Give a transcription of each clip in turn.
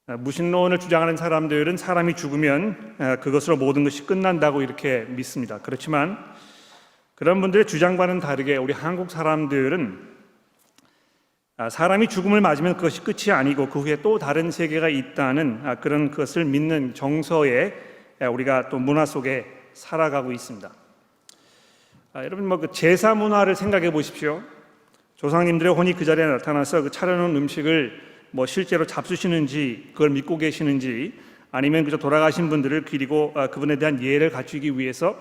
무신론을 주장하는 사람들은 사람이 죽으면 그것으로 모든 것이 끝난다고 이렇게 믿습니다. 그렇지만 그런 분들의 주장과는 다르게 우리 한국 사람들은 사람이 죽음을 맞으면 그것이 끝이 아니고 그 후에 또 다른 세계가 있다는 그런 것을 믿는 정서에 우리가 또 문화 속에 살아가고 있습니다. 여러분 그 제사 문화를 생각해 보십시오. 조상님들의 혼이 그 자리에 나타나서 그 차려놓은 음식을 실제로 잡수시는지 그걸 믿고 계시는지 아니면 그저 돌아가신 분들을 기리고 그분에 대한 예를 갖추기 위해서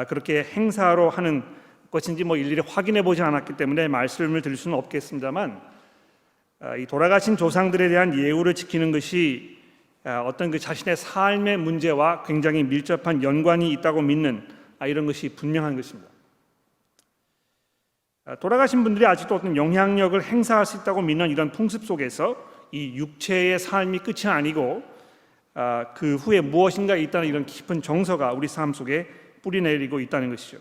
그렇게 행사로 하는 것인지 일일이 확인해 보지 않았기 때문에 말씀을 드릴 수는 없겠습니다만 이 돌아가신 조상들에 대한 예우를 지키는 것이 어떤 그 자신의 삶의 문제와 굉장히 밀접한 연관이 있다고 믿는 이런 것이 분명한 것입니다. 돌아가신 분들이 아직도 어떤 영향력을 행사할 수 있다고 믿는 이런 풍습 속에서 이 육체의 삶이 끝이 아니고 그 후에 무엇인가 있다는 이런 깊은 정서가 우리 삶 속에 뿌리내리고 있다는 것이죠.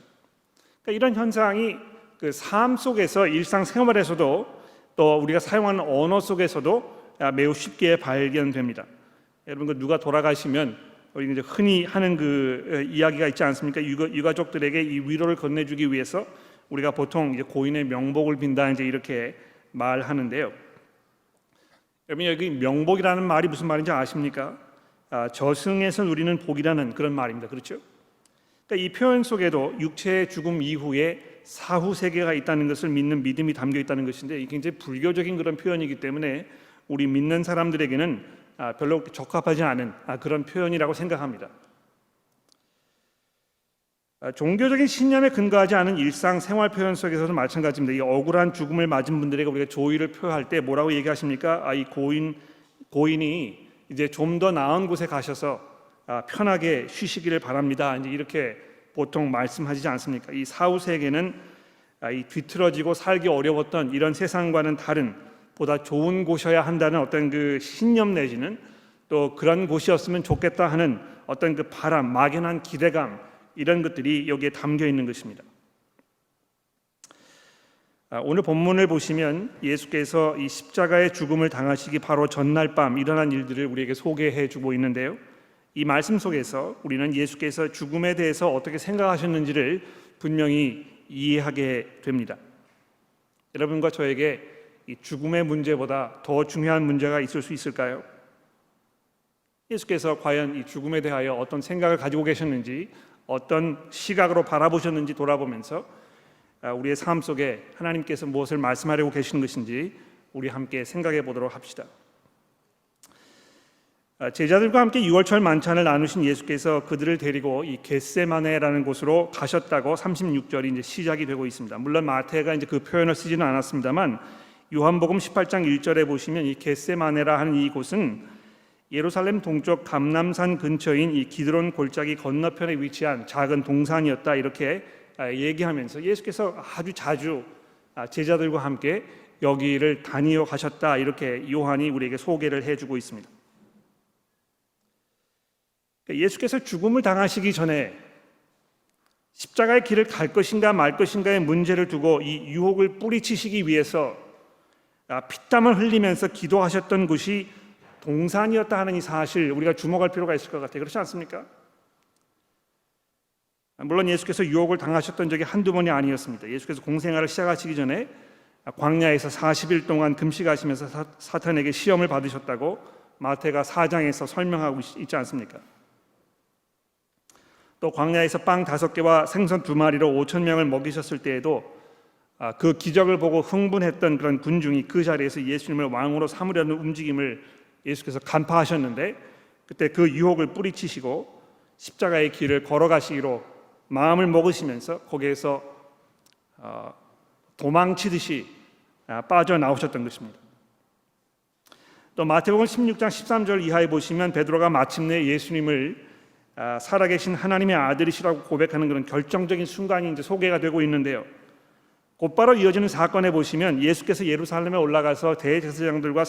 그러니까 이런 현상이 그 삶 속에서 일상생활에서도 또 우리가 사용하는 언어 속에서도 매우 쉽게 발견됩니다. 여러분 누가 돌아가시면 우리 이제 흔히 하는 그 이야기가 있지 않습니까? 유가족들에게 이 위로를 건네주기 위해서 우리가 보통 이제 고인의 명복을 빈다 이제 이렇게 말하는데요. 여러분 여기 명복이라는 말이 무슨 말인지 아십니까? 저승에서 누리는 복이라는 그런 말입니다. 그렇죠? 그러니까 이 표현 속에도 육체의 죽음 이후에 사후 세계가 있다는 것을 믿는 믿음이 담겨 있다는 것인데 이게 굉장히 불교적인 그런 표현이기 때문에 우리 믿는 사람들에게는 별로 적합하지 않은 그런 표현이라고 생각합니다. 종교적인 신념에 근거하지 않은 일상생활 표현 속에서도 마찬가지입니다. 이 억울한 죽음을 맞은 분들에게 우리가 조의를 표할 때 뭐라고 얘기하십니까? 이 고인이 이제 좀 더 나은 곳에 가셔서 편하게 쉬시기를 바랍니다. 이제 이렇게 보통 말씀하시지 않습니까? 이 사후 세계는 이 뒤틀어지고 살기 어려웠던 이런 세상과는 다른 보다 좋은 곳이어야 한다는 어떤 그 신념 내지는 또 그런 곳이었으면 좋겠다 하는 어떤 그 바람, 막연한 기대감 이런 것들이 여기에 담겨 있는 것입니다. 오늘 본문을 보시면 예수께서 이 십자가의 죽음을 당하시기 바로 전날 밤 일어난 일들을 우리에게 소개해 주고 있는데요. 이 말씀 속에서 우리는 예수께서 죽음에 대해서 어떻게 생각하셨는지를 분명히 이해하게 됩니다. 여러분과 저에게 이 죽음의 문제보다 더 중요한 문제가 있을 수 있을까요? 예수께서 과연 이 죽음에 대하여 어떤 생각을 가지고 계셨는지 어떤 시각으로 바라보셨는지 돌아보면서 우리의 삶 속에 하나님께서 무엇을 말씀하려고 계시는 것인지 우리 함께 생각해 보도록 합시다. 제자들과 함께 6월절 만찬을 나누신 예수께서 그들을 데리고 이 겟세마네라는 곳으로 가셨다고 36절이 이제 시작이 되고 있습니다. 물론 마태가 이제 그 표현을 쓰지는 않았습니다만 요한복음 18장 1절에 보시면 이 겟세마네라 하는 이 곳은 예루살렘 동쪽 감람산 근처인 이 기드론 골짜기 건너편에 위치한 작은 동산이었다 이렇게 얘기하면서 예수께서 아주 자주 제자들과 함께 여기를 다니어 가셨다 이렇게 요한이 우리에게 소개를 해주고 있습니다. 예수께서 죽음을 당하시기 전에 십자가의 길을 갈 것인가 말 것인가의 문제를 두고 이 유혹을 뿌리치시기 위해서 피땀을 흘리면서 기도하셨던 곳이 동산이었다 하는 이 사실 우리가 주목할 필요가 있을 것 같아요. 그렇지 않습니까? 물론 예수께서 유혹을 당하셨던 적이 한두 번이 아니었습니다. 예수께서 공생활을 시작하시기 전에 광야에서 40일 동안 금식하시면서 사탄에게 시험을 받으셨다고 마태가 4장에서 설명하고 있지 않습니까? 또 광야에서 빵 5개와 생선 2마리로 5,000명을 먹이셨을 때에도 그 기적을 보고 흥분했던 그런 군중이 그 자리에서 예수님을 왕으로 삼으려는 움직임을 예수께서 간파하셨는데 그때 그 유혹을 뿌리치시고 십자가의 길을 걸어가시기로 마음을 먹으시면서 거기에서 도망치듯이 빠져나오셨던 것입니다. 또 마태복음 16장 13절 이하에 보시면 베드로가 마침내 예수님을 살아계신 하나님의 아들이시라고 고백하는 그런 결정적인 순간이 이제 소개가 되고 있는데요. 곧바로 이어지는 사건에 보시면 예수께서 예루살렘에 올라가서 대제사장들과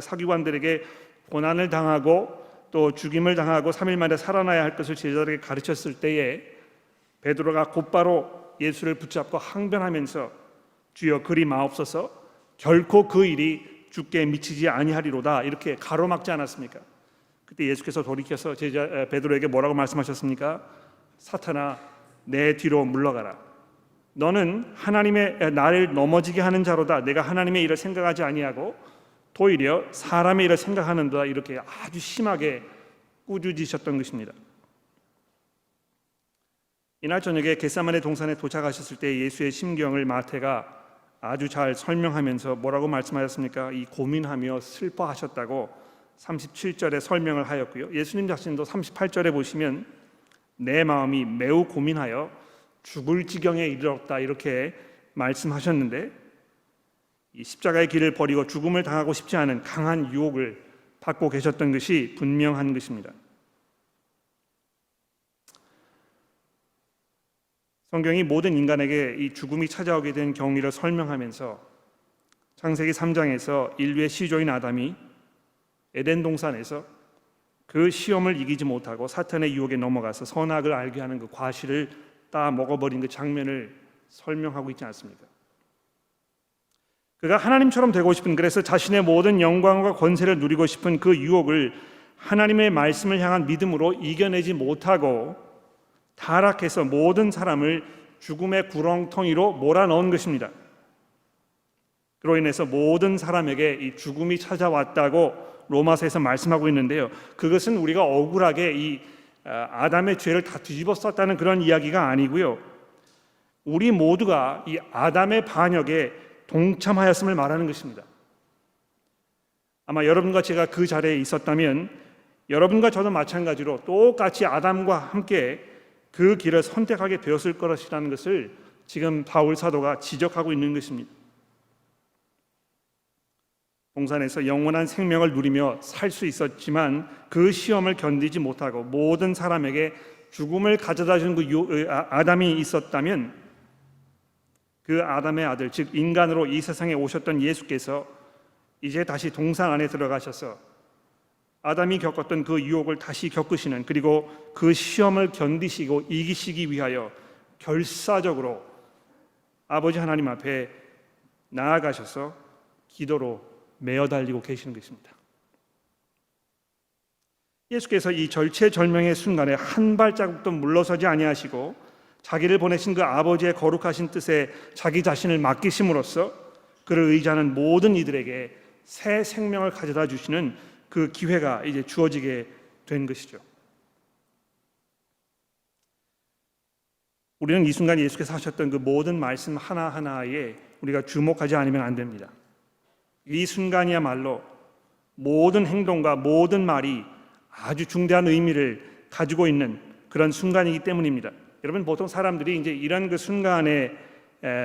서기관들에게 고난을 당하고 또 죽임을 당하고 3일 만에 살아나야 할 것을 제자들에게 가르쳤을 때에 베드로가 곧바로 예수를 붙잡고 항변하면서 주여 그리 마옵소서 결코 그 일이 주께 미치지 아니하리로다 이렇게 가로막지 않았습니까? 그때 예수께서 돌이켜서 제자 베드로에게 뭐라고 말씀하셨습니까? 사탄아, 내 뒤로 물러가라. 너는 하나님의 나를 넘어지게 하는 자로다. 내가 하나님의 일을 생각하지 아니하고 도리어 사람의 일을 생각하는다. 이렇게 아주 심하게 꾸짖으셨던 것입니다. 이날 저녁에 겟세마네 동산에 도착하셨을 때 예수의 심경을 마태가 아주 잘 설명하면서 뭐라고 말씀하셨습니까? 이 고민하며 슬퍼하셨다고 37절에 설명을 하였고요. 예수님 자신도 38절에 보시면 내 마음이 매우 고민하여 죽을 지경에 이르렀다 이렇게 말씀하셨는데, 이 십자가의 길을 버리고 죽음을 당하고 싶지 않은 강한 유혹을 받고 계셨던 것이 분명한 것입니다. 성경이 모든 인간에게 이 죽음이 찾아오게 된 경위를 설명하면서 창세기 3장에서 인류의 시조인 아담이 에덴 동산에서 그 시험을 이기지 못하고 사탄의 유혹에 넘어가서 선악을 알게 하는 그 과실을 따 먹어버린 그 장면을 설명하고 있지 않습니까? 그가 하나님처럼 되고 싶은, 그래서 자신의 모든 영광과 권세를 누리고 싶은 그 유혹을 하나님의 말씀을 향한 믿음으로 이겨내지 못하고 타락해서 모든 사람을 죽음의 구렁텅이로 몰아넣은 것입니다. 그로 인해서 모든 사람에게 이 죽음이 찾아왔다고 로마서에서 말씀하고 있는데요, 그것은 우리가 억울하게 이 아담의 죄를 다 뒤집어 썼다는 그런 이야기가 아니고요, 우리 모두가 이 아담의 반역에 동참하였음을 말하는 것입니다. 아마 여러분과 제가 그 자리에 있었다면 여러분과 저도 마찬가지로 똑같이 아담과 함께 그 길을 선택하게 되었을 것이라는 것을 지금 바울 사도가 지적하고 있는 것입니다. 동산에서 영원한 생명을 누리며 살 수 있었지만 그 시험을 견디지 못하고 모든 사람에게 죽음을 가져다 준 그 아담이 있었다면, 그 아담의 아들, 즉 인간으로 이 세상에 오셨던 예수께서 이제 다시 동산 안에 들어가셔서 아담이 겪었던 그 유혹을 다시 겪으시는, 그리고 그 시험을 견디시고 이기시기 위하여 결사적으로 아버지 하나님 앞에 나아가셔서 기도로 매어달리고 계시는 것입니다. 예수께서 이 절체절명의 순간에 한 발자국도 물러서지 아니하시고 자기를 보내신 그 아버지의 거룩하신 뜻에 자기 자신을 맡기심으로써 그를 의지하는 모든 이들에게 새 생명을 가져다 주시는 그 기회가 이제 주어지게 된 것이죠. 우리는 이 순간 예수께서 하셨던 그 모든 말씀 하나하나에 우리가 주목하지 않으면 안 됩니다. 이 순간이야말로 모든 행동과 모든 말이 아주 중대한 의미를 가지고 있는 그런 순간이기 때문입니다. 여러분, 보통 사람들이 이제 이런 그 순간에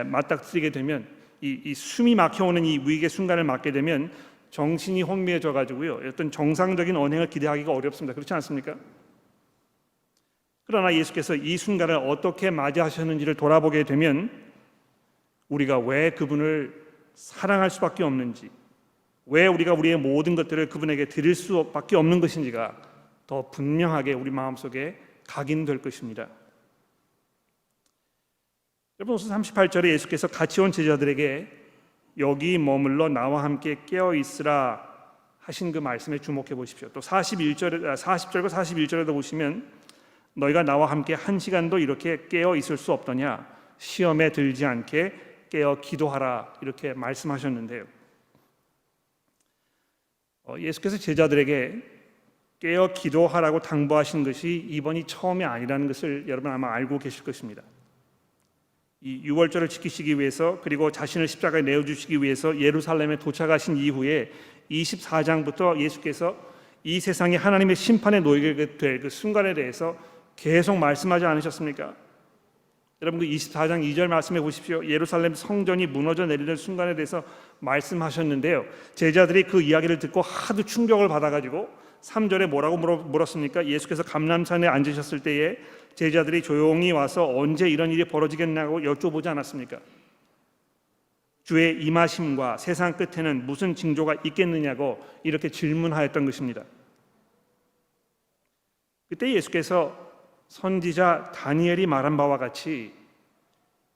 맞닥뜨리게 되면 이 숨이 막혀오는 이 위기의 순간을 맞게 되면 정신이 혼미해져 가지고요, 어떤 정상적인 언행을 기대하기가 어렵습니다. 그렇지 않습니까? 그러나 예수께서 이 순간을 어떻게 맞이하셨는지를 돌아보게 되면 우리가 왜 그분을 사랑할 수밖에 없는지, 왜 우리가 우리의 모든 것들을 그분에게 드릴 수밖에 없는 것인지가 더 분명하게 우리 마음속에 각인될 것입니다. 여러분, 38절에 예수께서 같이 온 제자들에게 여기 머물러 나와 함께 깨어 있으라 하신 그 말씀에 주목해 보십시오. 또 40절과 41절에도 보시면 너희가 나와 함께 한 시간도 이렇게 깨어 있을 수 없더냐, 시험에 들지 않게 깨어 기도하라 이렇게 말씀하셨는데요, 예수께서 제자들에게 깨어 기도하라고 당부하신 것이 이번이 처음이 아니라는 것을 여러분 아마 알고 계실 것입니다. 이 유월절을 지키시기 위해서, 그리고 자신을 십자가에 내어주시기 위해서 예루살렘에 도착하신 이후에 24장부터 예수께서 이 세상이 하나님의 심판에 놓이게 될 그 순간에 대해서 계속 말씀하지 않으셨습니까? 여러분, 그 24장 2절 말씀해 보십시오. 예루살렘 성전이 무너져 내리는 순간에 대해서 말씀하셨는데요, 제자들이 그 이야기를 듣고 하도 충격을 받아가지고 3절에 뭐라고 물었습니까? 예수께서 감람산에 앉으셨을 때에 제자들이 조용히 와서 언제 이런 일이 벌어지겠냐고 여쭤보지 않았습니까? 주의 임하심과 세상 끝에는 무슨 징조가 있겠느냐고 이렇게 질문하였던 것입니다. 그때 예수께서 선지자 다니엘이 말한 바와 같이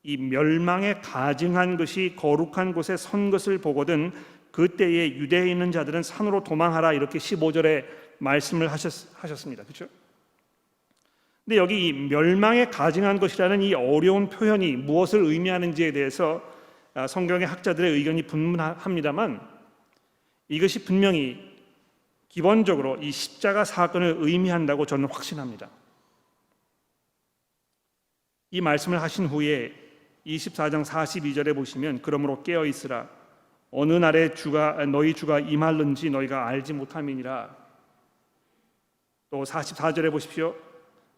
이 멸망에 가증한 것이 거룩한 곳에 선 것을 보거든 그때에 유대에 있는 자들은 산으로 도망하라 이렇게 15절에 말씀을 하셨습니다. 그렇죠? 근데 여기 이 멸망에 가증한 것이라는 이 어려운 표현이 무엇을 의미하는지에 대해서 성경의 학자들의 의견이 분분합니다만 이것이 분명히 기본적으로 이 십자가 사건을 의미한다고 저는 확신합니다. 이 말씀을 하신 후에 24장 42절에 보시면 그러므로 깨어 있으라 어느 날에 너희 주가 임할는지 너희가 알지 못함이니라. 또 44절에 보십시오.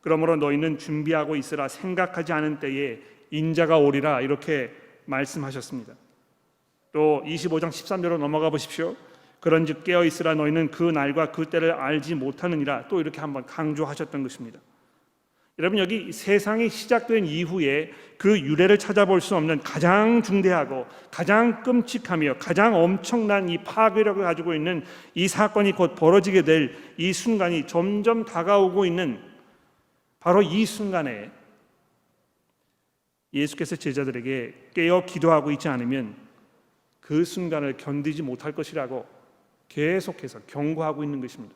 그러므로 너희는 준비하고 있으라 생각하지 않은 때에 인자가 오리라 이렇게 말씀하셨습니다. 또 25장 13절로 넘어가 보십시오. 그런즉 깨어 있으라 너희는 그 날과 그 때를 알지 못하느니라 또 이렇게 한번 강조하셨던 것입니다. 여러분 여기 세상이 시작된 이후에 그 유래를 찾아볼 수 없는 가장 중대하고 가장 끔찍하며 가장 엄청난 이 파괴력을 가지고 있는 이 사건이 곧 벌어지게 될 이 순간이 점점 다가오고 있는 바로 이 순간에 예수께서 제자들에게 깨어 기도하고 있지 않으면 그 순간을 견디지 못할 것이라고 계속해서 경고하고 있는 것입니다.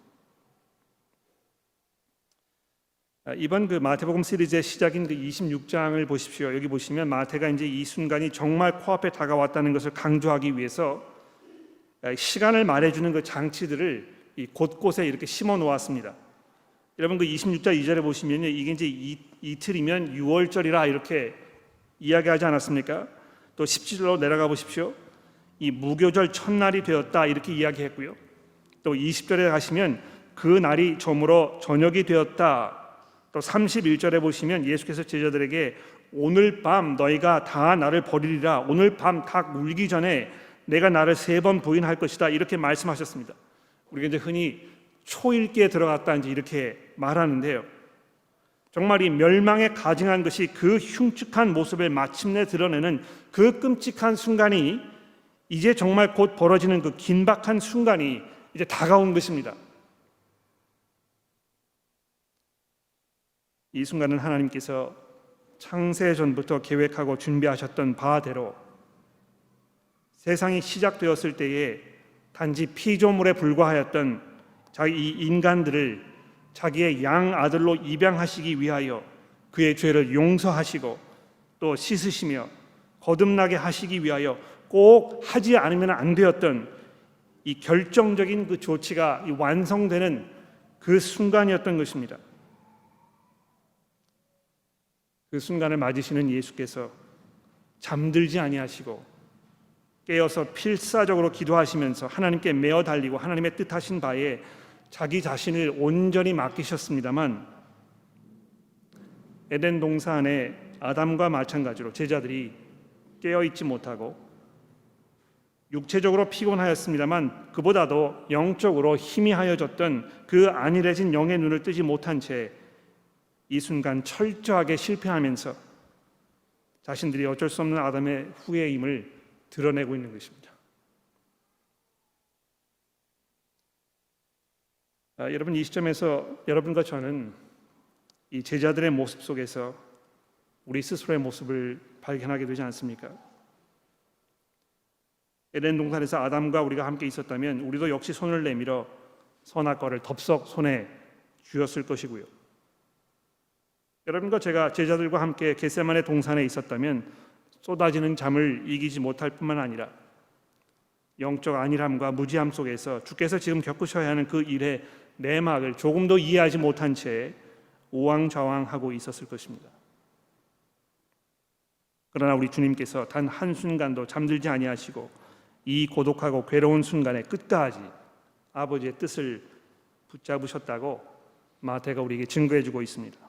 이번 그 마태복음 시리즈의 시작인 그 26장을 보십시오. 여기 보시면 마태가 이제 이 순간이 정말 코앞에 다가왔다는 것을 강조하기 위해서 시간을 말해주는 그 장치들을 이 곳곳에 이렇게 심어 놓았습니다. 여러분 그 26장 2절에 보시면요, 이게 이제 이틀이면 6월절이라 이렇게 이야기하지 않았습니까? 또 17절로 내려가 보십시오. 이 무교절 첫날이 되었다 이렇게 이야기했고요. 또 20절에 가시면 그 날이 저물어 저녁이 되었다. 또 31절에 보시면 예수께서 제자들에게 오늘 밤 너희가 다 나를 버리리라. 오늘 밤 닭 울기 전에 내가 나를 3번 부인할 것이다. 이렇게 말씀하셨습니다. 우리가 이제 흔히 초일기에 들어갔다 이제 이렇게 말하는데요. 정말 이 멸망에 가증한 것이 그 흉측한 모습을 마침내 드러내는 그 끔찍한 순간이 이제 정말 곧 벌어지는 그 긴박한 순간이 이제 다가온 것입니다. 이 순간은 하나님께서 창세 전부터 계획하고 준비하셨던 바대로 세상이 시작되었을 때에 단지 피조물에 불과하였던 이 인간들을 자기의 양 아들로 입양하시기 위하여 그의 죄를 용서하시고 또 씻으시며 거듭나게 하시기 위하여 꼭 하지 않으면 안 되었던 이 결정적인 그 조치가 완성되는 그 순간이었던 것입니다. 그 순간을 맞으시는 예수께서 잠들지 아니하시고 깨어서 필사적으로 기도하시면서 하나님께 메어 달리고 하나님의 뜻하신 바에 자기 자신을 온전히 맡기셨습니다만 에덴 동산 안에 아담과 마찬가지로 제자들이 깨어있지 못하고 육체적으로 피곤하였습니다만 그보다도 영적으로 희미하여졌던 그 안일해진 영의 눈을 뜨지 못한 채 이 순간 철저하게 실패하면서 자신들이 어쩔 수 없는 아담의 후예임을 드러내고 있는 것입니다. 여러분 이 시점에서 여러분과 저는 이 제자들의 모습 속에서 우리 스스로의 모습을 발견하게 되지 않습니까? 에덴 동산에서 아담과 우리가 함께 있었다면 우리도 역시 손을 내밀어 선악과를 덥석 손에 쥐었을 것이고요. 여러분과 제가 제자들과 함께 겟세마네 동산에 있었다면 쏟아지는 잠을 이기지 못할 뿐만 아니라 영적 안일함과 무지함 속에서 주께서 지금 겪으셔야 하는 그 일의 내막을 조금도 이해하지 못한 채 우왕좌왕하고 있었을 것입니다. 그러나 우리 주님께서 단 한순간도 잠들지 아니하시고 이 고독하고 괴로운 순간에 끝까지 아버지의 뜻을 붙잡으셨다고 마태가 우리에게 증거해주고 있습니다.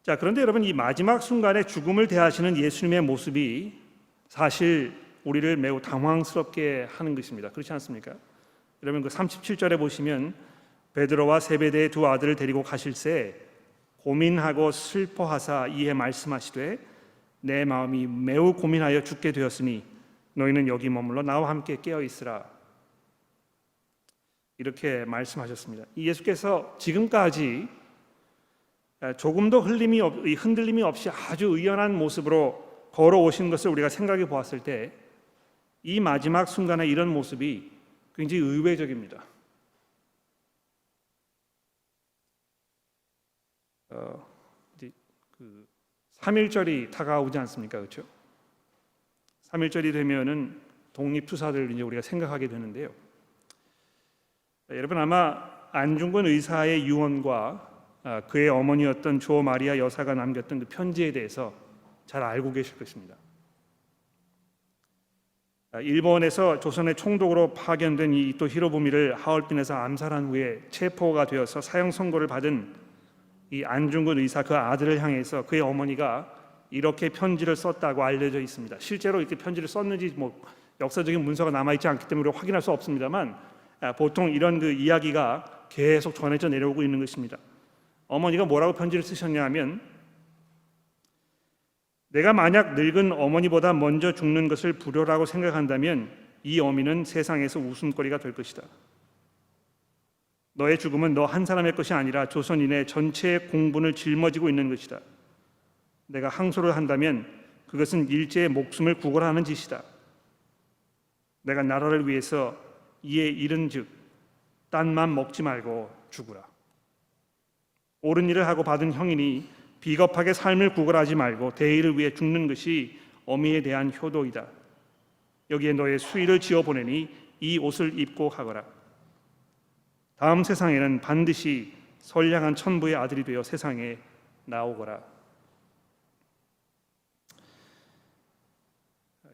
자, 그런데 여러분 이 마지막 순간에 죽음을 대하시는 예수님의 모습이 사실 우리를 매우 당황스럽게 하는 것입니다. 그렇지 않습니까? 여러분 그 37절에 보시면 베드로와 세베대의 두 아들을 데리고 가실새 고민하고 슬퍼하사 이에 말씀하시되 내 마음이 매우 고민하여 죽게 되었으니 너희는 여기 머물러 나와 함께 깨어 있으라. 이렇게 말씀하셨습니다. 예수께서 지금까지 조금도 흔들림이 없이 아주 의연한 모습으로 걸어오신 것을 우리가 생각해 보았을 때 이 마지막 순간에 이런 모습이 굉장히 의외적입니다. 3.1절이 다가오지 않습니까? 그렇죠? 3.1절이 되면은 독립투사들 이제 우리가 생각하게 되는데요. 여러분 아마 안중근 의사의 유언과 그의 어머니였던 조 마리아 여사가 남겼던 그 편지에 대해서 잘 알고 계실 것입니다. 일본에서 조선의 총독으로 파견된 이 이토 히로부미를 하얼빈에서 암살한 후에 체포가 되어서 사형 선고를 받은 이 안중근 의사 그 아들을 향해서 그의 어머니가 이렇게 편지를 썼다고 알려져 있습니다. 실제로 이렇게 편지를 썼는지 역사적인 문서가 남아 있지 않기 때문에 확인할 수 없습니다만 보통 이런 그 이야기가 계속 전해져 내려오고 있는 것입니다. 어머니가 뭐라고 편지를 쓰셨냐면, 내가 만약 늙은 어머니보다 먼저 죽는 것을 불효라고 생각한다면 이 어미는 세상에서 웃음거리가 될 것이다. 너의 죽음은 너 한 사람의 것이 아니라 조선인의 전체의 공분을 짊어지고 있는 것이다. 내가 항소를 한다면 그것은 일제의 목숨을 구걸하는 짓이다. 내가 나라를 위해서 이에 이른즉 딴맘 먹지 말고 죽으라. 옳은 일을 하고 받은 형이니 비겁하게 삶을 구걸하지 말고 대의를 위해 죽는 것이 어미에 대한 효도이다. 여기에 너의 수의를 지어 보내니 이 옷을 입고 가거라. 다음 세상에는 반드시 선량한 천부의 아들이 되어 세상에 나오거라.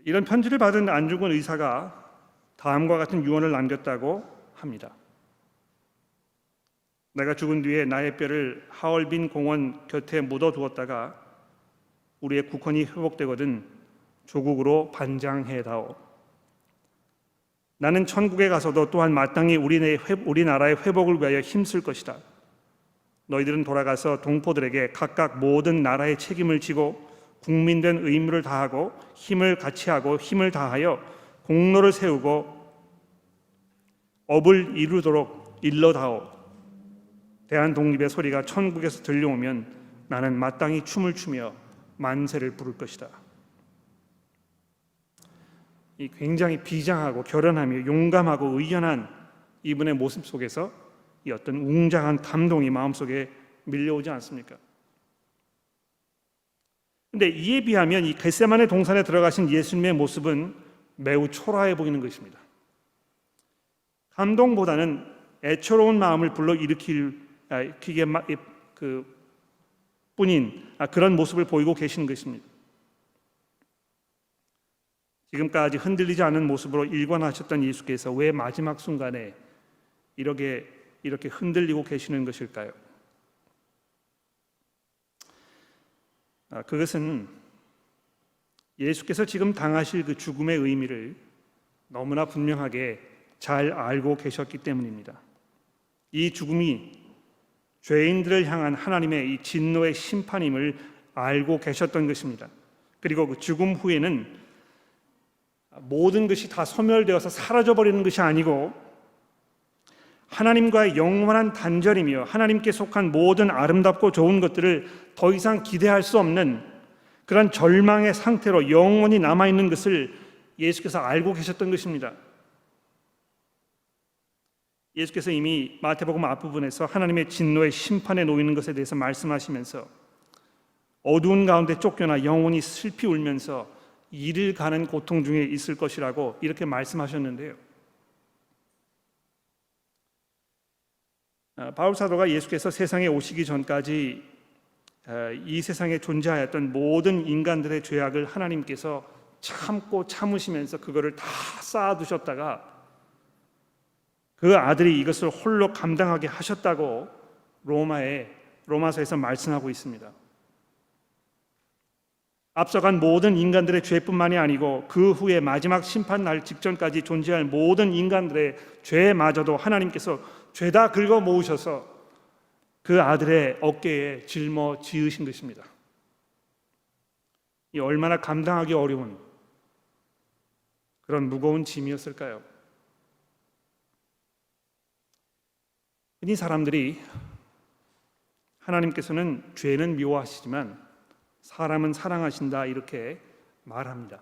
이런 편지를 받은 안중근 의사가 다음과 같은 유언을 남겼다고 합니다. 내가 죽은 뒤에 나의 뼈를 하얼빈 공원 곁에 묻어두었다가 우리의 국헌이 회복되거든 조국으로 반장해다오. 나는 천국에 가서도 또한 마땅히 우리나라의 회복을 위하여 힘쓸 것이다. 너희들은 돌아가서 동포들에게 각각 모든 나라의 책임을 지고 국민된 의무를 다하고 힘을 같이 하고 힘을 다하여 공로를 세우고 업을 이루도록 일러다오. 대한독립의 소리가 천국에서 들려오면 나는 마땅히 춤을 추며 만세를 부를 것이다. 이 굉장히 비장하고 결연하며 용감하고 의연한 이분의 모습 속에서 이 어떤 웅장한 감동이 마음속에 밀려오지 않습니까? 그런데 이에 비하면 이 겟세마네 동산에 들어가신 예수님의 모습은 매우 초라해 보이는 것입니다. 감동보다는 애처로운 마음을 불러일으키게 뿐인 그런 모습을 보이고 계시는 것입니다. 지금까지 흔들리지 않은 모습으로 일관하셨던 예수께서 왜 마지막 순간에 이렇게 흔들리고 계시는 것일까요? 그것은 예수께서 지금 당하실 그 죽음의 의미를 너무나 분명하게 잘 알고 계셨기 때문입니다. 이 죽음이 죄인들을 향한 하나님의 이 진노의 심판임을 알고 계셨던 것입니다. 그리고 그 죽음 후에는 모든 것이 다 소멸되어서 사라져버리는 것이 아니고 하나님과의 영원한 단절이며 하나님께 속한 모든 아름답고 좋은 것들을 더 이상 기대할 수 없는 그런 절망의 상태로 영원히 남아있는 것을 예수께서 알고 계셨던 것입니다. 예수께서 이미 마태복음 앞부분에서 하나님의 진노의 심판에 놓이는 것에 대해서 말씀하시면서 어두운 가운데 쫓겨나 영원히 슬피 울면서 이를 가는 고통 중에 있을 것이라고 이렇게 말씀하셨는데요. 바울 사도가 예수께서 세상에 오시기 전까지 이 세상에 존재하였던 모든 인간들의 죄악을 하나님께서 참고 참으시면서 그거를 다 쌓아두셨다가 그 아들이 이것을 홀로 감당하게 하셨다고 로마서에서 말씀하고 있습니다. 앞서간 모든 인간들의 죄뿐만이 아니고 그 후에 마지막 심판 날 직전까지 존재할 모든 인간들의 죄마저도 하나님께서 죄다 긁어 모으셔서 그 아들의 어깨에 짊어지으신 것입니다. 이 얼마나 감당하기 어려운 그런 무거운 짐이었을까요? 흔히 사람들이 하나님께서는 죄는 미워하시지만 사람은 사랑하신다 이렇게 말합니다.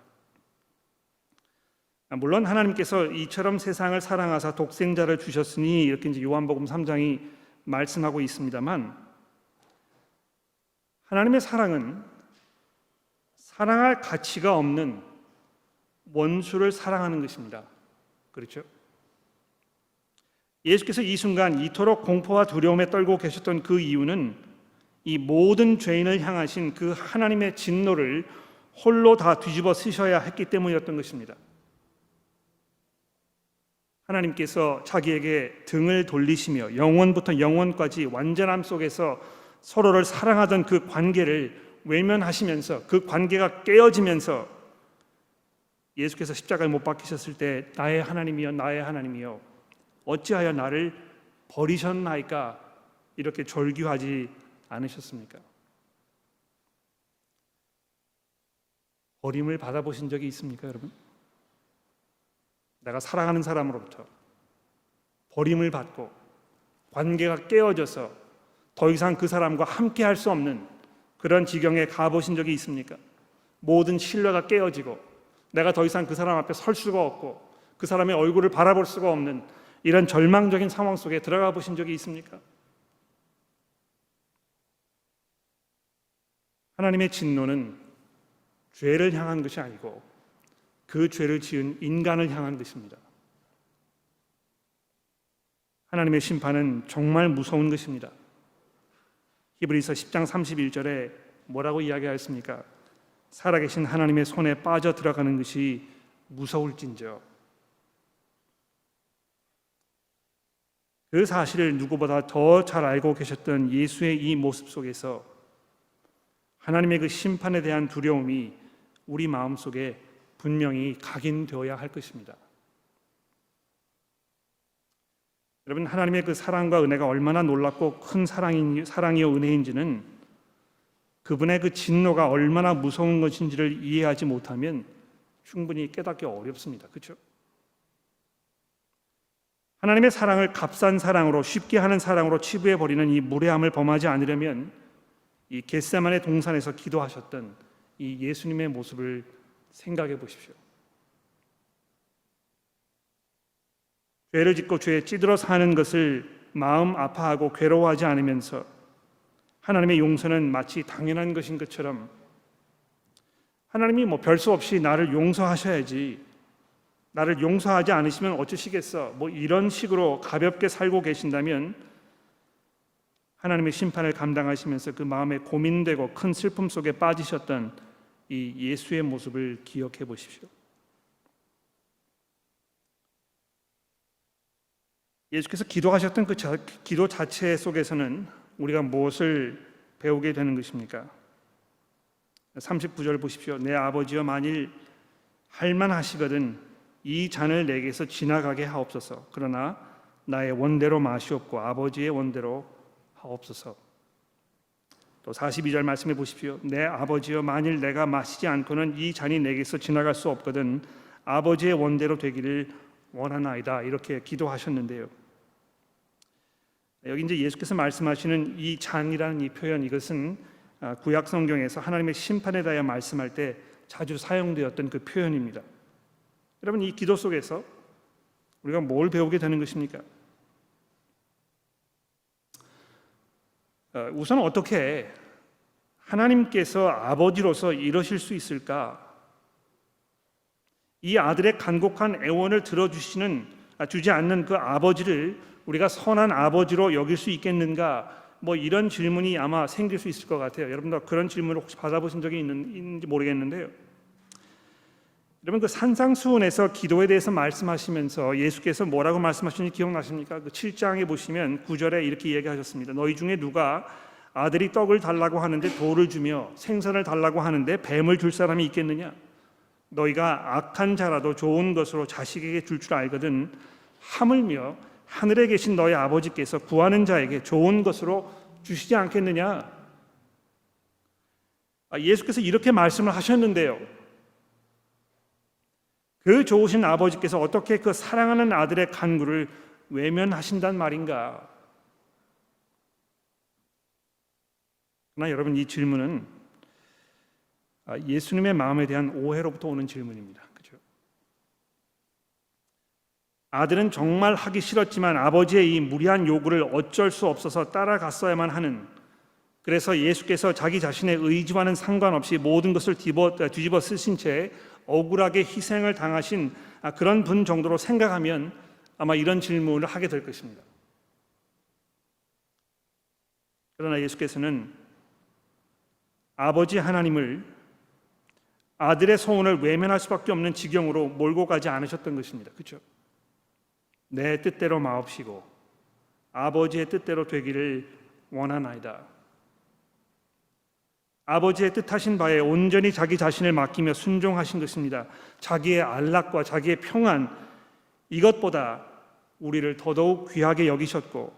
물론 하나님께서 이처럼 세상을 사랑하사 독생자를 주셨으니 이렇게 이제 요한복음 3장이 말씀하고 있습니다만, 하나님의 사랑은 사랑할 가치가 없는 원수를 사랑하는 것입니다. 그렇죠? 예수께서 이 순간 이토록 공포와 두려움에 떨고 계셨던 그 이유는 이 모든 죄인을 향하신 그 하나님의 진노를 홀로 다 뒤집어 쓰셔야 했기 때문이었던 것입니다. 하나님께서 자기에게 등을 돌리시며 영원부터 영원까지 완전함 속에서 서로를 사랑하던 그 관계를 외면하시면서, 그 관계가 깨어지면서 예수께서 십자가에 못 박히셨을 때 나의 하나님이여 나의 하나님이여 어찌하여 나를 버리셨나이까 이렇게 절규하지 않으셨습니까? 버림을 받아보신 적이 있습니까, 여러분? 내가 사랑하는 사람으로부터 버림을 받고 관계가 깨어져서 더 이상 그 사람과 함께 할 수 없는 그런 지경에 가보신 적이 있습니까? 모든 신뢰가 깨어지고 내가 더 이상 그 사람 앞에 설 수가 없고 그 사람의 얼굴을 바라볼 수가 없는 이런 절망적인 상황 속에 들어가 보신 적이 있습니까? 하나님의 진노는 죄를 향한 것이 아니고 그 죄를 지은 인간을 향한 것입니다. 하나님의 심판은 정말 무서운 것입니다. 히브리서 10장 31절에 뭐라고 이야기하였습니까? 살아계신 하나님의 손에 빠져 들어가는 것이 무서울진저. 그 사실을 누구보다 더 잘 알고 계셨던 예수의 이 모습 속에서 하나님의 그 심판에 대한 두려움이 우리 마음속에 분명히 각인되어야 할 것입니다. 여러분, 하나님의 그 사랑과 은혜가 얼마나 놀랍고 큰 사랑이요 은혜인지는 그분의 그 진노가 얼마나 무서운 것인지를 이해하지 못하면 충분히 깨닫기 어렵습니다. 그렇죠? 하나님의 사랑을 값싼 사랑으로, 쉽게 하는 사랑으로 치부해버리는 이 무례함을 범하지 않으려면 이 겟세마네 동산에서 기도하셨던 이 예수님의 모습을 생각해 보십시오. 죄를 짓고 죄에 찌들어 사는 것을 마음 아파하고 괴로워하지 않으면서 하나님의 용서는 마치 당연한 것인 것처럼, 하나님이 뭐 별 수 없이 나를 용서하셔야지, 나를 용서하지 않으시면 어쩌시겠어, 뭐 이런 식으로 가볍게 살고 계신다면 하나님의 심판을 감당하시면서 그 마음에 고민되고 큰 슬픔 속에 빠지셨던 이 예수의 모습을 기억해 보십시오. 예수께서 기도하셨던 그 기도 자체 속에서는 우리가 무엇을 배우게 되는 것입니까? 39절 보십시오. 내 아버지여, 만일 할만하시거든 이 잔을 내게서 지나가게 하옵소서. 그러나 나의 원대로 마시옵고 아버지의 원대로 하옵소서. 또 42절 말씀해 보십시오. 내 아버지여, 만일 내가 마시지 않고는 이 잔이 내게서 지나갈 수 없거든 아버지의 원대로 되기를 원하나이다. 이렇게 기도하셨는데요. 여기 이제 예수께서 말씀하시는 이 잔이라는 이 표현, 이것은 구약 성경에서 하나님의 심판에 대하여 말씀할 때 자주 사용되었던 그 표현입니다. 여러분, 이 기도 속에서 우리가 뭘 배우게 되는 것입니까? 우선 어떻게 하나님께서 아버지로서 이러실 수 있을까? 이 아들의 간곡한 애원을 주지 않는 그 아버지를 우리가 선한 아버지로 여길 수 있겠는가? 뭐 이런 질문이 아마 생길 수 있을 것 같아요. 여러분도 그런 질문을 혹시 받아보신 적이 있는지 모르겠는데요. 여러분, 그 산상수훈에서 기도에 대해서 말씀하시면서 예수께서 뭐라고 말씀하시는지 기억나십니까? 그 7장에 보시면 9절에 이렇게 얘기하셨습니다. 너희 중에 누가 아들이 떡을 달라고 하는데 돌을 주며 생선을 달라고 하는데 뱀을 줄 사람이 있겠느냐? 너희가 악한 자라도 좋은 것으로 자식에게 줄 알거든 하물며 하늘에 계신 너희 아버지께서 구하는 자에게 좋은 것으로 주시지 않겠느냐? 예수께서 이렇게 말씀을 하셨는데요, 그 좋으신 아버지께서 어떻게 그 사랑하는 아들의 간구를 외면하신단 말인가? 그러나 여러분, 이 질문은 예수님의 마음에 대한 오해로부터 오는 질문입니다. 그렇죠? 아들은 정말 하기 싫었지만 아버지의 이 무리한 요구를 어쩔 수 없어서 따라갔어야만 하는, 그래서 예수께서 자기 자신의 의지와는 상관없이 모든 것을 뒤집어 쓰신 채 억울하게 희생을 당하신 그런 분 정도로 생각하면 아마 이런 질문을 하게 될 것입니다. 그러나 예수께서는 아버지 하나님을 아들의 소원을 외면할 수밖에 없는 지경으로 몰고 가지 않으셨던 것입니다. 그렇죠? 내 뜻대로 마옵시고 아버지의 뜻대로 되기를 원하나이다. 아버지의 뜻하신 바에 온전히 자기 자신을 맡기며 순종하신 것입니다. 자기의 안락과 자기의 평안, 이것보다 우리를 더더욱 귀하게 여기셨고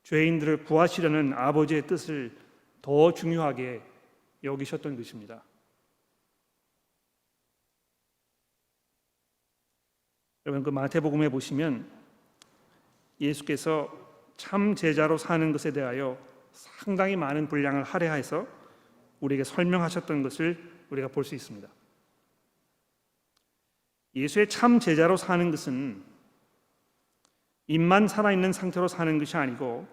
죄인들을 구하시려는 아버지의 뜻을 더 중요하게 여기셨던 것입니다. 여러분, 그 마태복음에 보시면 예수께서 참 제자로 사는 것에 대하여 상당히 많은 분량을 할애해서 우리에게 설명하셨던 것을 우리가 볼 수 있습니다. 예수의 참 제자로 사는 것은 입만 살아있는 상태로 사는 것이 아니고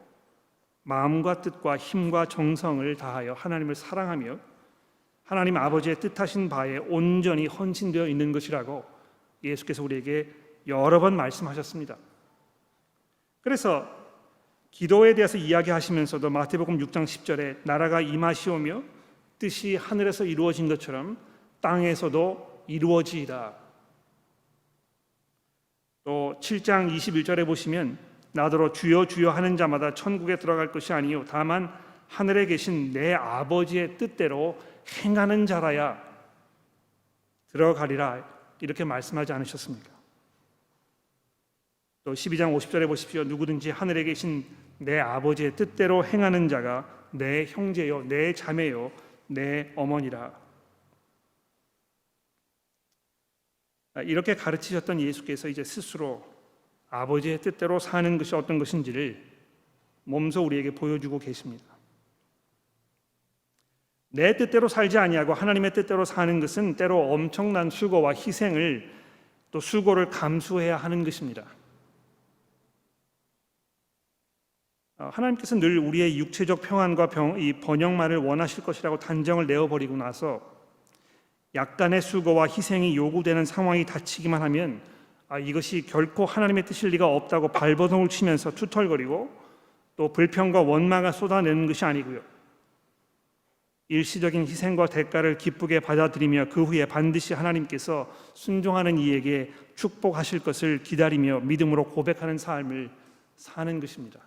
마음과 뜻과 힘과 정성을 다하여 하나님을 사랑하며 하나님 아버지의 뜻하신 바에 온전히 헌신되어 있는 것이라고 예수께서 우리에게 여러 번 말씀하셨습니다. 그래서 기도에 대해서 이야기하시면서도 마태복음 6장 10절에 나라가 임하시오며 뜻이 하늘에서 이루어진 것처럼 땅에서도 이루어지이다. 또 7장 21절에 보시면 나더러 주여 주여 하는 자마다 천국에 들어갈 것이 아니요 다만 하늘에 계신 내 아버지의 뜻대로 행하는 자라야 들어가리라, 이렇게 말씀하지 않으셨습니까? 또 12장 50절에 보십시오. 누구든지 하늘에 계신 내 아버지의 뜻대로 행하는 자가 내 형제요 내 자매요 내 어머니라. 이렇게 가르치셨던 예수께서 이제 스스로 아버지의 뜻대로 사는 것이 어떤 것인지를 몸소 우리에게 보여주고 계십니다. 내 뜻대로 살지 아니하고 하나님의 뜻대로 사는 것은 때로 엄청난 수고와 희생을, 또 수고를 감수해야 하는 것입니다. 하나님께서 늘 우리의 육체적 평안과 이 번영만을 원하실 것이라고 단정을 내어버리고 나서 약간의 수고와 희생이 요구되는 상황이 닥치기만 하면 이것이 결코 하나님의 뜻일 리가 없다고 발버둥을 치면서 투덜거리고 또 불평과 원망을 쏟아내는 것이 아니고요, 일시적인 희생과 대가를 기쁘게 받아들이며 그 후에 반드시 하나님께서 순종하는 이에게 축복하실 것을 기다리며 믿음으로 고백하는 삶을 사는 것입니다.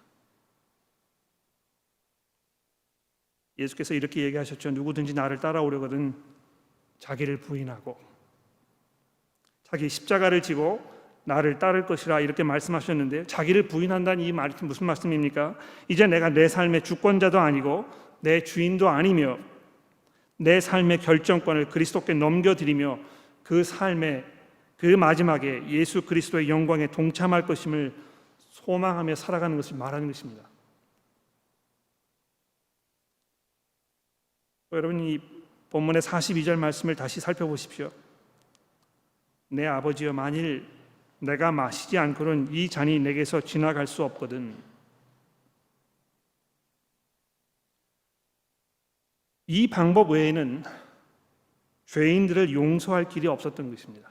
예수께서 이렇게 얘기하셨죠. 누구든지 나를 따라오려거든 자기를 부인하고 자기 십자가를 지고 나를 따를 것이라, 이렇게 말씀하셨는데, 자기를 부인한다는 이 말이 무슨 말씀입니까? 이제 내가 내 삶의 주권자도 아니고 내 주인도 아니며 내 삶의 결정권을 그리스도께 넘겨드리며 그 삶의 그 마지막에 예수 그리스도의 영광에 동참할 것임을 소망하며 살아가는 것을 말하는 것입니다. 여러분, 이 본문의 42절 말씀을 다시 살펴보십시오. 내 아버지여, 만일 내가 마시지 않고는 이 잔이 내게서 지나갈 수 없거든. 이 방법 외에는 죄인들을 용서할 길이 없었던 것입니다.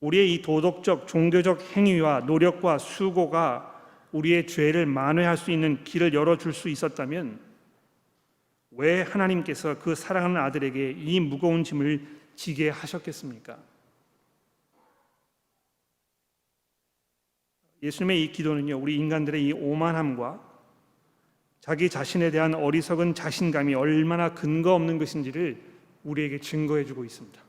우리의 이 도덕적, 종교적 행위와 노력과 수고가 우리의 죄를 만회할 수 있는 길을 열어줄 수 있었다면 왜 하나님께서 그 사랑하는 아들에게 이 무거운 짐을 지게 하셨겠습니까? 예수님의 이 기도는요, 우리 인간들의 이 오만함과 자기 자신에 대한 어리석은 자신감이 얼마나 근거 없는 것인지를 우리에게 증거해주고 있습니다.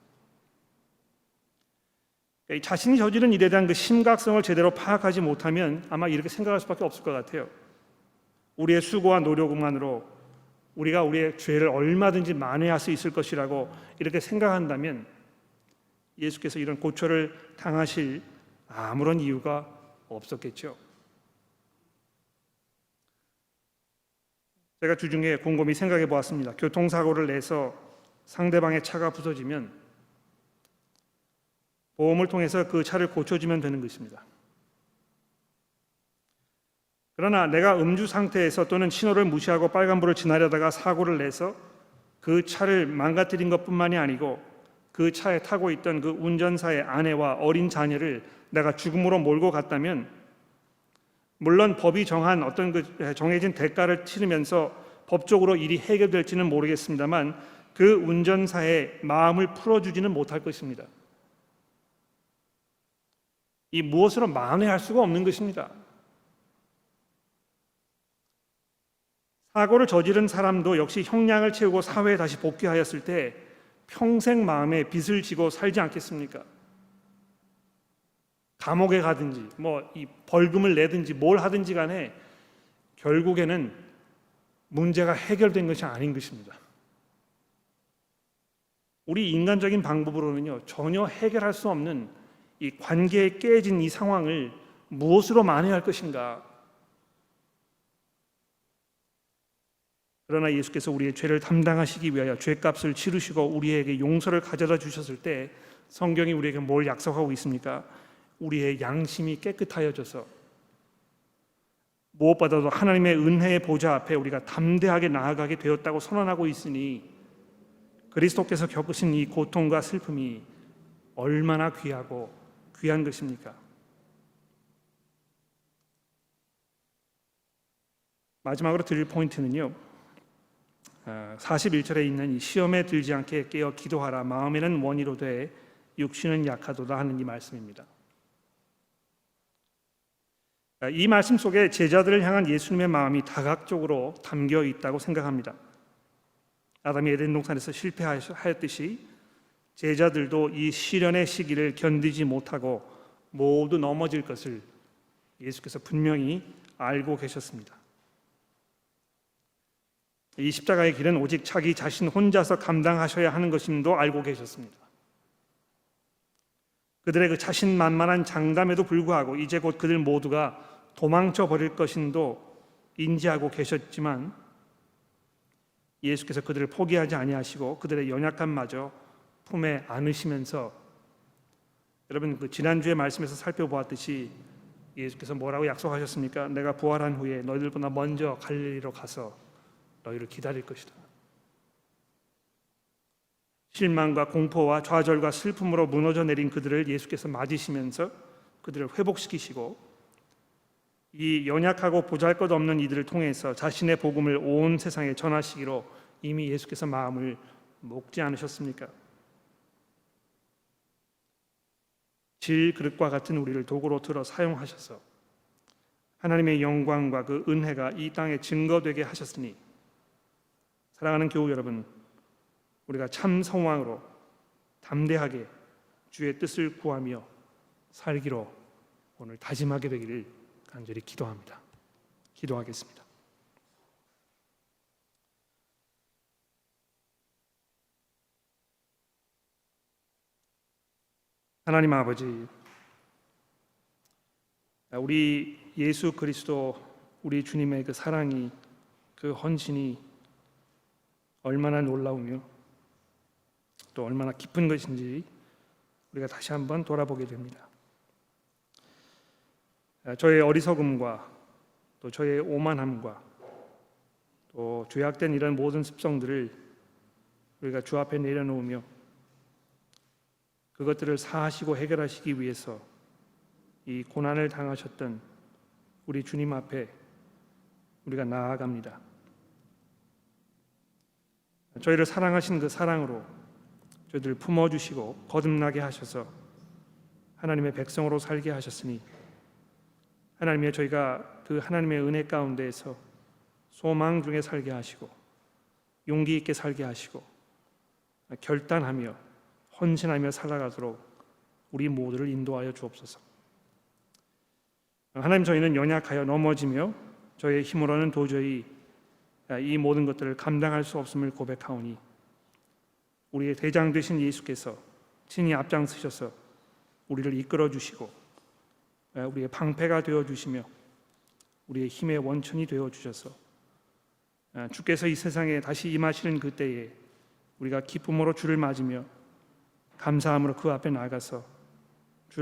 자신이 저지른 일에 대한 그 심각성을 제대로 파악하지 못하면 아마 이렇게 생각할 수밖에 없을 것 같아요. 우리의 수고와 노력만으로 우리가 우리의 죄를 얼마든지 만회할 수 있을 것이라고 이렇게 생각한다면 예수께서 이런 고초를 당하실 아무런 이유가 없었겠죠. 제가 주중에 곰곰이 생각해 보았습니다. 교통사고를 내서 상대방의 차가 부서지면 보험을 통해서 그 차를 고쳐주면 되는 것입니다. 그러나 내가 음주 상태에서 또는 신호를 무시하고 빨간불을 지나려다가 사고를 내서 그 차를 망가뜨린 것뿐만이 아니고 그 차에 타고 있던 그 운전사의 아내와 어린 자녀를 내가 죽음으로 몰고 갔다면, 물론 법이 정한 어떤 그 정해진 대가를 치르면서 법적으로 일이 해결될지는 모르겠습니다만 그 운전사의 마음을 풀어주지는 못할 것입니다. 이 무엇으로 만회할 수가 없는 것입니다. 사고를 저지른 사람도 역시 형량을 채우고 사회에 다시 복귀하였을 때 평생 마음에 빚을 지고 살지 않겠습니까? 감옥에 가든지 이 벌금을 내든지 뭘 하든지 간에 결국에는 문제가 해결된 것이 아닌 것입니다. 우리 인간적인 방법으로는요 전혀 해결할 수 없는 이 관계에 깨진 이 상황을 무엇으로 만회할 것인가? 그러나 예수께서 우리의 죄를 담당하시기 위하여 죄값을 치르시고 우리에게 용서를 가져다 주셨을 때 성경이 우리에게 뭘 약속하고 있습니까? 우리의 양심이 깨끗하여져서 무엇보다도 하나님의 은혜의 보좌 앞에 우리가 담대하게 나아가게 되었다고 선언하고 있으니 그리스도께서 겪으신 이 고통과 슬픔이 얼마나 귀하고 귀한 것입니까? 마지막으로 드릴 포인트는요, 41절에 있는 이 시험에 들지 않게 깨어 기도하라. 마음에는 원이로되 육신은 약하도다 하는 이 말씀입니다. 이 말씀 속에 제자들을 향한 예수님의 마음이 다각적으로 담겨 있다고 생각합니다. 아담이 에덴 동산에서 실패하였듯이 제자들도 이 시련의 시기를 견디지 못하고 모두 넘어질 것을 예수께서 분명히 알고 계셨습니다. 이 십자가의 길은 오직 자기 자신 혼자서 감당하셔야 하는 것임도 알고 계셨습니다. 그들의 그 자신만만한 장담에도 불구하고 이제 곧 그들 모두가 도망쳐 버릴 것임도 인지하고 계셨지만 예수께서 그들을 포기하지 아니하시고 그들의 연약함마저 품에 안으시면서, 여러분 그 지난주에 말씀에서 살펴보았듯이 예수께서 뭐라고 약속하셨습니까? 내가 부활한 후에 너희들보다 먼저 갈릴리로 가서 너희를 기다릴 것이다. 실망과 공포와 좌절과 슬픔으로 무너져 내린 그들을 예수께서 맞으시면서 그들을 회복시키시고 이 연약하고 보잘것없는 이들을 통해서 자신의 복음을 온 세상에 전하시기로 이미 예수께서 마음을 먹지 않으셨습니까? 질그릇과 같은 우리를 도구로 들어 사용하셔서 하나님의 영광과 그 은혜가 이 땅에 증거되게 하셨으니, 사랑하는 교우 여러분, 우리가 참 성왕으로 담대하게 주의 뜻을 구하며 살기로 오늘 다짐하게 되기를 간절히 기도합니다. 기도하겠습니다. 하나님 아버지, 우리 예수 그리스도 우리 주님의 그 사랑이, 그 헌신이 얼마나 놀라우며 또 얼마나 깊은 것인지 우리가 다시 한번 돌아보게 됩니다. 저의 어리석음과 또 저의 오만함과 또 죄악된 이런 모든 습성들을 우리가 주 앞에 내려놓으며 그것들을 사하시고 해결하시기 위해서 이 고난을 당하셨던 우리 주님 앞에 우리가 나아갑니다. 저희를 사랑하신 그 사랑으로 저희들을 품어주시고 거듭나게 하셔서 하나님의 백성으로 살게 하셨으니, 하나님의 저희가 그 하나님의 은혜 가운데에서 소망 중에 살게 하시고 용기 있게 살게 하시고 결단하며 헌신하며 살아가도록 우리 모두를 인도하여 주옵소서. 하나님, 저희는 연약하여 넘어지며 저희의 힘으로는 도저히 이 모든 것들을 감당할 수 없음을 고백하오니 우리의 대장 되신 예수께서 친히 앞장서셔서 우리를 이끌어 주시고 우리의 방패가 되어 주시며 우리의 힘의 원천이 되어 주셔서 주께서 이 세상에 다시 임하시는 그때에 우리가 기쁨으로 주를 맞으며 감사함으로 그 앞에 나아가서